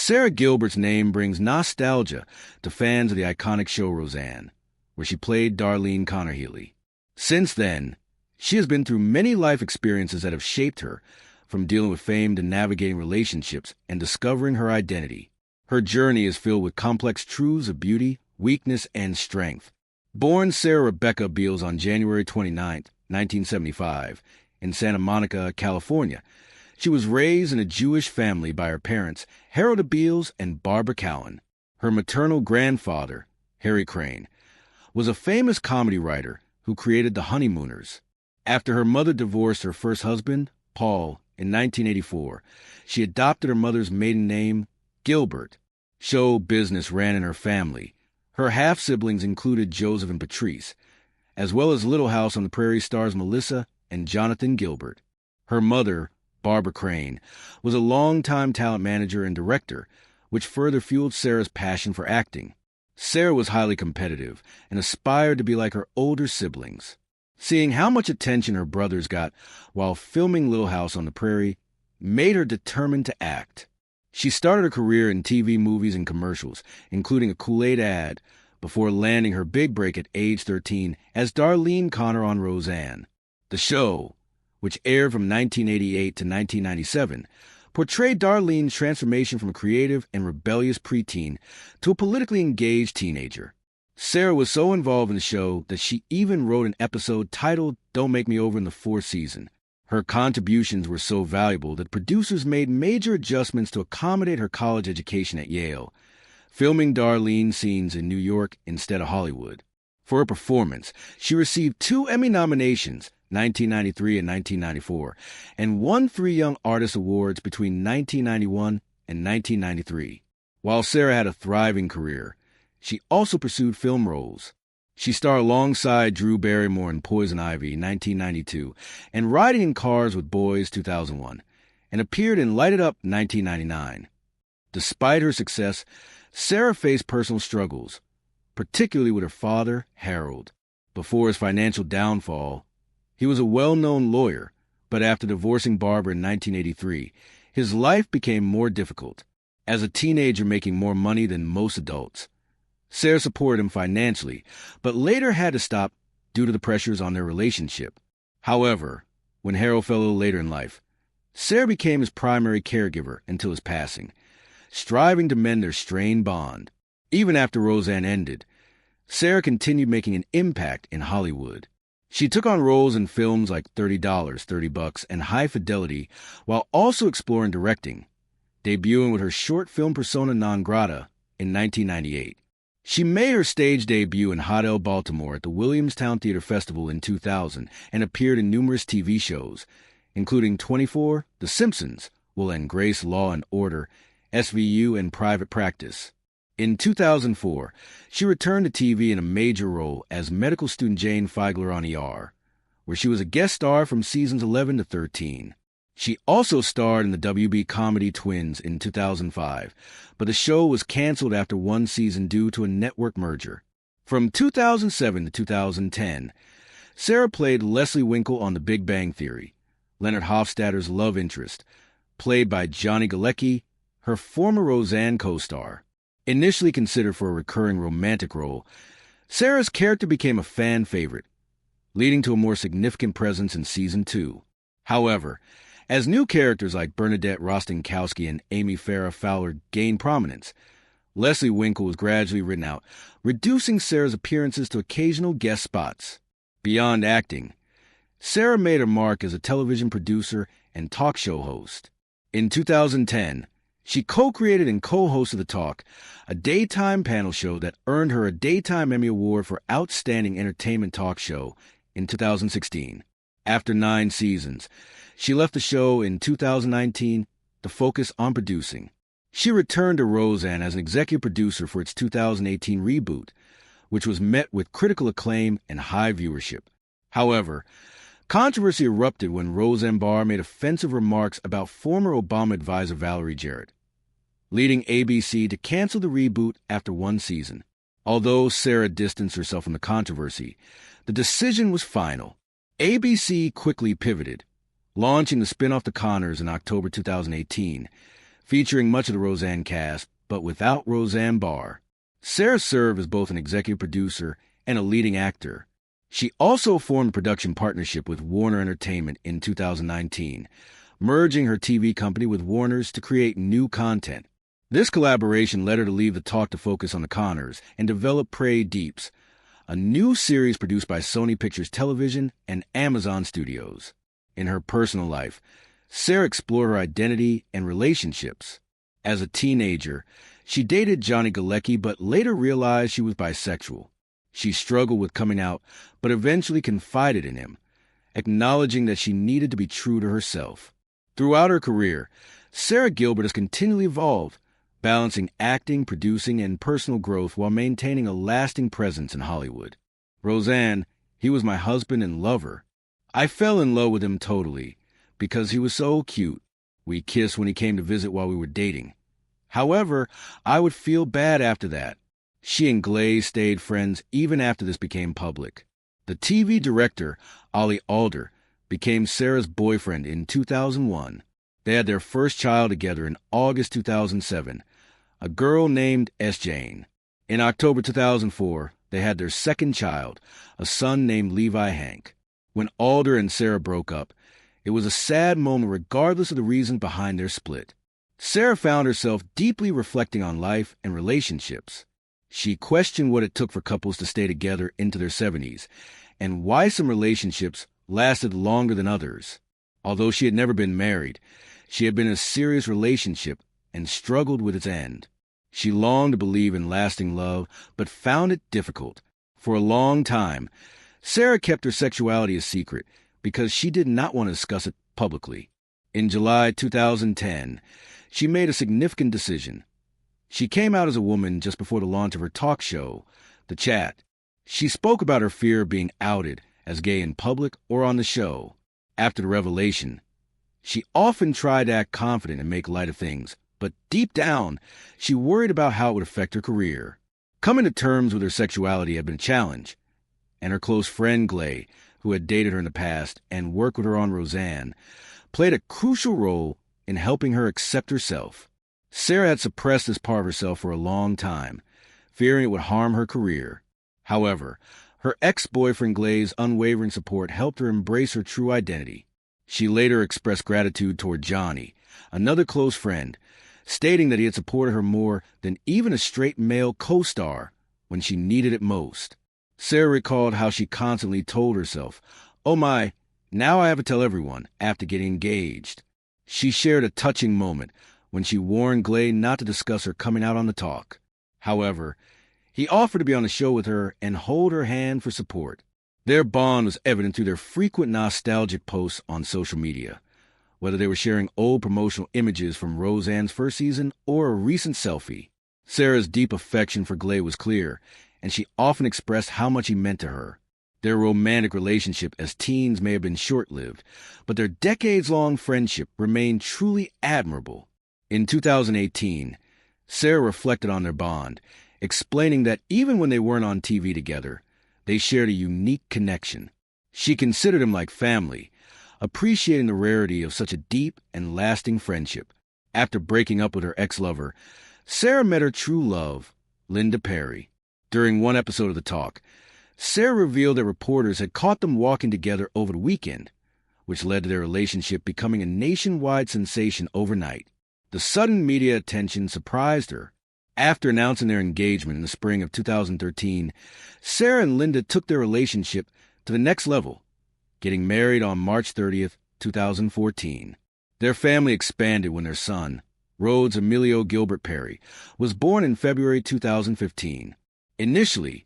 Sara Gilbert's name brings nostalgia to fans of the iconic show Roseanne, where she played Darlene Conner-Healy. Since then, she has been through many life experiences that have shaped her, from dealing with fame to navigating relationships and discovering her identity. Her journey is filled with complex truths of beauty, weakness, and strength. Born Sarah Rebecca Beals on January 29, 1975, in Santa Monica, California, she was raised in a Jewish family by her parents, Harold Beals and Barbara Cowan. Her maternal grandfather, Harry Crane, was a famous comedy writer who created The Honeymooners. After her mother divorced her first husband, Paul, in 1984, she adopted her mother's maiden name, Gilbert. Show business ran in her family. Her half-siblings included Joseph and Patrice, as well as Little House on the Prairie stars Melissa and Jonathan Gilbert. Her mother, Barbara Crane, was a longtime talent manager and director, which further fueled Sarah's passion for acting. Sarah was highly competitive and aspired to be like her older siblings. Seeing how much attention her brothers got while filming Little House on the Prairie made her determined to act. She started her career in TV, movies, and commercials, including a Kool-Aid ad, before landing her big break at age 13 as Darlene Conner on Roseanne. The show, which aired from 1988 to 1997, portrayed Darlene's transformation from a creative and rebellious preteen to a politically engaged teenager. Sarah was so involved in the show that she even wrote an episode titled Don't Make Me Over in the fourth season. Her contributions were so valuable that producers made major adjustments to accommodate her college education at Yale, filming Darlene's scenes in New York instead of Hollywood. For her performance, she received 2 Emmy nominations, 1993 and 1994, and won 3 Young Artist Awards between 1991 and 1993. While Sarah had a thriving career, she also pursued film roles. She starred alongside Drew Barrymore in Poison Ivy, 1992, and Riding in Cars with Boys, 2001, and appeared in Light It Up, 1999. Despite her success, Sarah faced personal struggles, particularly with her father, Harold. Before his financial downfall, he was a well-known lawyer, but after divorcing Barbara in 1983, his life became more difficult. As a teenager making more money than most adults, Sarah supported him financially, but later had to stop due to the pressures on their relationship. However, when Harold fell ill later in life, Sarah became his primary caregiver until his passing, striving to mend their strained bond. Even after Roseanne ended, Sarah continued making an impact in Hollywood. She took on roles in films like $30, $30, and High Fidelity, while also exploring directing, debuting with her short film persona non grata in 1998. She made her stage debut in Hot L, Baltimore at the Williamstown Theater Festival in 2000 and appeared in numerous TV shows, including 24, The Simpsons, Will and Grace, Law and Order, SVU, and Private Practice. In 2004, she returned to TV in a major role as medical student Jane Feigler on ER, where she was a guest star from seasons 11 to 13. She also starred in the WB comedy Twins in 2005, but the show was canceled after 1 season due to a network merger. From 2007 to 2010, Sarah played Leslie Winkle on The Big Bang Theory, Leonard Hofstadter's love interest, played by Johnny Galecki, her former Roseanne co-star. Initially considered for a recurring romantic role, Sarah's character became a fan favorite, leading to a more significant presence in Season 2. However, as new characters like Bernadette Rostenkowski and Amy Farrah Fowler gained prominence, Leslie Winkle was gradually written out, reducing Sarah's appearances to occasional guest spots. Beyond acting, Sarah made her mark as a television producer and talk show host. In 2010, she co-created and co-hosted The Talk, a daytime panel show that earned her a Daytime Emmy Award for Outstanding Entertainment Talk Show in 2016. After 9 seasons, she left the show in 2019 to focus on producing. She returned to Roseanne as an executive producer for its 2018 reboot, which was met with critical acclaim and high viewership. However, controversy erupted when Roseanne Barr made offensive remarks about former Obama advisor Valerie Jarrett, leading ABC to cancel the reboot after 1 season. Although Sarah distanced herself from the controversy, the decision was final. ABC quickly pivoted, launching the spin-off The Conners in October 2018, featuring much of the Roseanne cast, but without Roseanne Barr. Sara served as both an executive producer and a leading actor. She also formed a production partnership with Warner Entertainment in 2019, merging her TV company with Warner's to create new content. This collaboration led her to leave the talk to focus on the Connors and develop Prey Deeps, a new series produced by Sony Pictures Television and Amazon Studios. In her personal life, Sara explored her identity and relationships. As a teenager, she dated Johnny Galecki but later realized she was bisexual. She struggled with coming out but eventually confided in him, acknowledging that she needed to be true to herself. Throughout her career, Sara Gilbert has continually evolved, balancing acting, producing, and personal growth while maintaining a lasting presence in Hollywood. Roseanne, he was my husband and lover. I fell in love with him totally, because he was so cute. We kissed when he came to visit while we were dating. However, I would feel bad after that. She and Glaze stayed friends even after this became public. The TV director, Ollie Alder, became Sara's boyfriend in 2001. They had their first child together in August 2007, a girl named S. Jane. In October 2004, they had their second child, a son named Levi Hank. When Alder and Sara broke up, it was a sad moment regardless of the reasons behind their split. Sara found herself deeply reflecting on life and relationships. She questioned what it took for couples to stay together into their 70s, and why some relationships lasted longer than others. Although she had never been married, she had been in a serious relationship and struggled with its end. She longed to believe in lasting love, but found it difficult. For a long time, Sara kept her sexuality a secret because she did not want to discuss it publicly. In July 2010, she made a significant decision. She came out as a woman just before the launch of her talk show, The Chat. She spoke about her fear of being outed as gay in public or on the show. After the revelation, she often tried to act confident and make light of things, but deep down, she worried about how it would affect her career. Coming to terms with her sexuality had been a challenge, and her close friend Glay, who had dated her in the past and worked with her on Roseanne, played a crucial role in helping her accept herself. Sara had suppressed this part of herself for a long time, fearing it would harm her career. However, her ex-boyfriend Glay's unwavering support helped her embrace her true identity. She later expressed gratitude toward Johnny, another close friend, stating that he had supported her more than even a straight male co-star when she needed it most. Sara recalled how she constantly told herself, "Oh my, now I have to tell everyone," after getting engaged. She shared a touching moment when she warned Glay not to discuss her coming out on the talk. However, he offered to be on the show with her and hold her hand for support. Their bond was evident through their frequent nostalgic posts on social media, whether they were sharing old promotional images from Roseanne's first season or a recent selfie. Sara's deep affection for Glay was clear, and she often expressed how much he meant to her. Their romantic relationship as teens may have been short-lived, but their decades-long friendship remained truly admirable. In 2018, Sara reflected on their bond, explaining that even when they weren't on TV together, they shared a unique connection. She considered him like family, appreciating the rarity of such a deep and lasting friendship. After breaking up with her ex-lover, Sara met her true love, Linda Perry. During one episode of The Talk, Sara revealed that reporters had caught them walking together over the weekend, which led to their relationship becoming a nationwide sensation overnight. The sudden media attention surprised her. After announcing their engagement in the spring of 2013, Sara and Linda took their relationship to the next level, getting married on March 30th, 2014. Their family expanded when their son, Rhodes Emilio Gilbert Perry, was born in February 2015. Initially,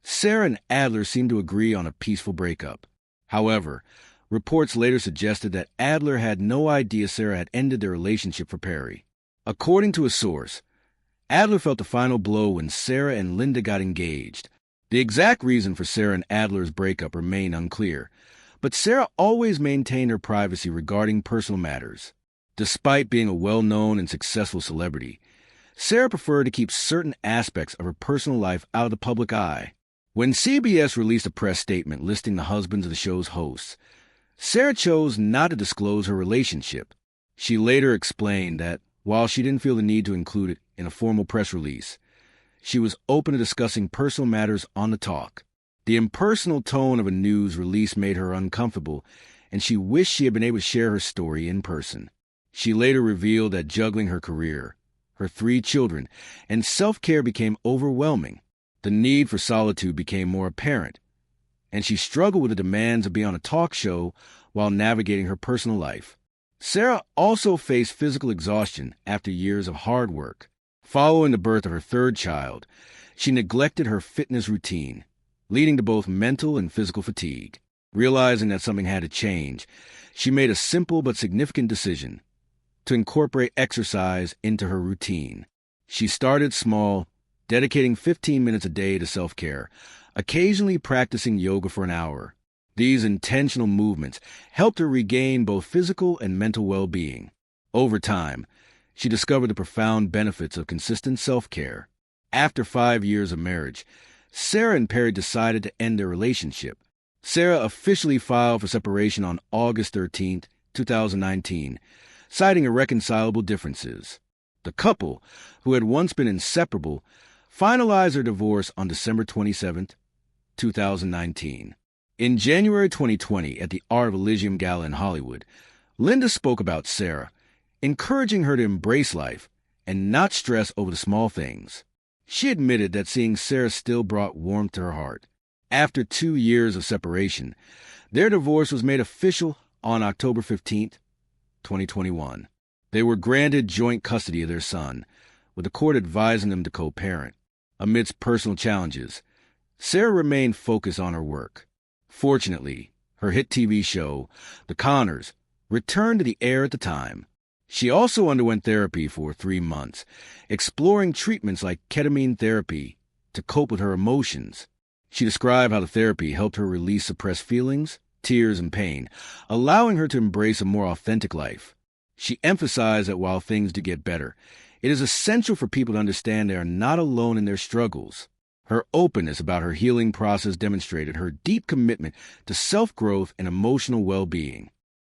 Sara and Adler seemed to agree on a peaceful breakup. However, reports later suggested that Adler had no idea Sara had ended their relationship for Perry. According to a source, Adler felt the final blow when Sara and Linda got engaged. The exact reason for Sara and Adler's breakup remained unclear, but Sara always maintained her privacy regarding personal matters. Despite being a well-known and successful celebrity, Sara preferred to keep certain aspects of her personal life out of the public eye. When CBS released a press statement listing the husbands of the show's hosts, Sara chose not to disclose her relationship. She later explained that While she didn't feel the need to include it in a formal press release, she was open to discussing personal matters on the talk. The impersonal tone of a news release made her uncomfortable, and she wished she had been able to share her story in person. She later revealed that juggling her career, her 3 children, and self-care became overwhelming. The need for solitude became more apparent, and she struggled with the demands of being on a talk show while navigating her personal life. Sara also faced physical exhaustion after years of hard work. Following the birth of her 3rd child, she neglected her fitness routine, leading to both mental and physical fatigue. Realizing that something had to change, she made a simple but significant decision to incorporate exercise into her routine. She started small, dedicating 15 minutes a day to self-care, occasionally practicing yoga for an hour. These intentional movements helped her regain both physical and mental well-being. Over time, she discovered the profound benefits of consistent self-care. After 5 years of marriage, Sara and Perry decided to end their relationship. Sara officially filed for separation on August 13, 2019, citing irreconcilable differences. The couple, who had once been inseparable, finalized their divorce on December 27, 2019. In January 2020, at the Art of Elysium Gala in Hollywood, Linda spoke about Sara, encouraging her to embrace life and not stress over the small things. She admitted that seeing Sara still brought warmth to her heart. After 2 years of separation, their divorce was made official on October 15, 2021. They were granted joint custody of their son, with the court advising them to co-parent. Amidst personal challenges, Sara remained focused on her work. Fortunately, her hit TV show, The Conners, returned to the air at the time. She also underwent therapy for 3 months, exploring treatments like ketamine therapy to cope with her emotions. She described how the therapy helped her release suppressed feelings, tears, and pain, allowing her to embrace a more authentic life. She emphasized that while things did get better, it is essential for people to understand they are not alone in their struggles. Her openness about her healing process demonstrated her deep commitment to self-growth and emotional well-being.